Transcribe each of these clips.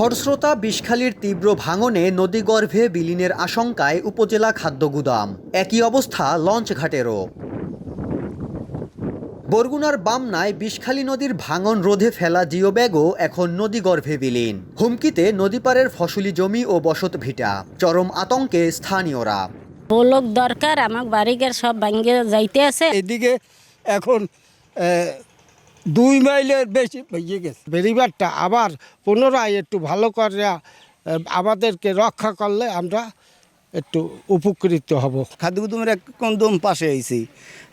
খরস্রোতা বিষখালীর তীব্র ভাঙনে নদীগর্ভে বিলীনের আশঙ্কায় উপজেলা খাদ্য গুদাম। একই অবস্থা লঞ্চঘাটেরও। বরগুনার বামনায় বিষখালী নদীর ভাঙন রোধে ফেলা জিওব্যাগও এখন নদীগর্ভে বিলীন। হুমকিতে নদীপাড়ের ফসলি জমি ও বসত ভিটা। চরম আতঙ্কে স্থানীয়রা। ব্লক দরকার, আমার বাড়িঘর সব ভাঙ্গে যাইতে আছে। এদিকে এখন 2 মাইলের বেশি হয়ে গেছে। বেরিবারটা আবার পুনরায় একটু ভালো করে আমাদেরকে রক্ষা করলে আমরা একটু উপকৃত হব। খাদ্যগুদামের একদম পাশে আইছি,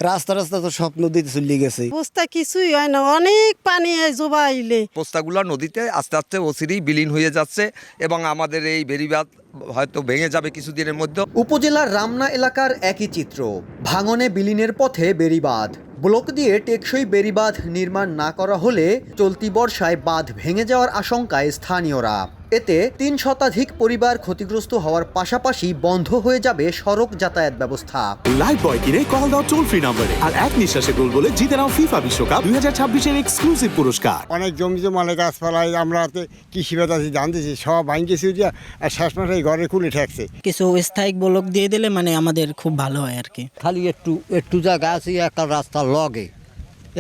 রাস্তা তো সব নদীতে চলে গেছে। অবস্থা কিছুই হয় না, অনেক পানি জোবা আইলে পোস্তাগুলো নদীতে আস্তে আস্তে অচিরেই বিলীন হয়ে যাচ্ছে এবং আমাদের এই বেড়িবাঁধ হয়তো ভেঙে যাবে কিছুদিনের মধ্যে। উপজেলার রামনা এলাকার একই চিত্র। ভাঙনে বিলীনের পথে বেড়িবাঁধ। ব্লক দিয়ে টেকসই বেড়িবাঁধ নির্মাণ না করা হলে চলতি বর্ষায় বাঁধ ভেঙে যাওয়ার আশঙ্কায় স্থানীয়রা। এতে 3 শতাধিক পরিবার ক্ষতিগ্রস্ত হওয়ার পাশাপাশি বন্ধ হয়ে যাবে সড়ক যাতায়াত ব্যবস্থা। লাইফ বয় কিনে কল দাও টোল ফ্রি নম্বরে আর এক নিঃশ্বাসে গোল বলে জিতে নাও ফিফা বিশ্বকাপ 2026 এক্সক্লুসিভ পুরস্কার। অনেক জমি জমালে গাছপালায় আমরা কৃষিবাদ আছি, জানতেছি সব ভাঙিয়েছি আর শেষ মাসে ঘরে খুলে ঠেকছে। কিছু স্থায়ী ব্লক দিয়ে দিলে মানে আমাদের খুব ভালো হয় আর কি। খালি একটু জায়গা আছে, একটা রাস্তা লগে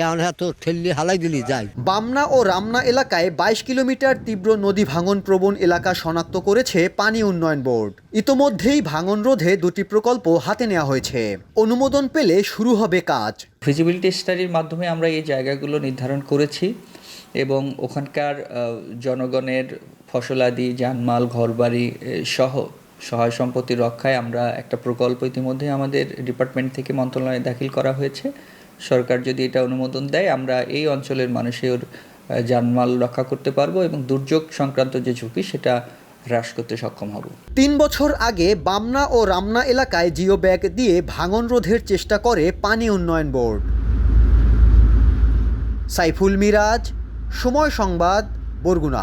এখন এত ঠেললে হালাই দিলি যায়। বামনা ও রামনা এলাকায় 22 কিলোমিটার তীব্র নদী ভাঙন প্রবণ এলাকা শনাক্ত করেছে পানি উন্নয়ন বোর্ড। ইতোমধ্যেই ভাঙন রোধে 2টি প্রকল্প হাতে নেওয়া হয়েছে। অনুমোদন পেলে শুরু হবে কাজ। ফিজিবিলিটি স্টাডির মাধ্যমে আমরা এই জায়গাগুলো নির্ধারণ করেছি এবং ওখানকার জনগণের ফসলাদি, জানমাল, ঘরবাড়ি সহ সহায় সম্পত্তি রক্ষায় আমরা একটা প্রকল্প ইতিমধ্যে আমাদের ডিপার্টমেন্ট থেকে মন্ত্রণালয়ে দাখিল করা হয়েছে। সরকার যদি এটা অনুমোদন দেয়, আমরা এই অঞ্চলের মানুষের জানমাল রক্ষা করতে পারবো এবং দুর্যোগ সংক্রান্ত যে ঝুঁকি সেটা হ্রাস করতে সক্ষম হব। 3 বছর আগে বামনা ও রামনা এলাকায় জিও ব্যাগ দিয়ে ভাঙন রোধের চেষ্টা করে পানি উন্নয়ন বোর্ড। সাইফুল মিরাজ, সময় সংবাদ, বরগুনা।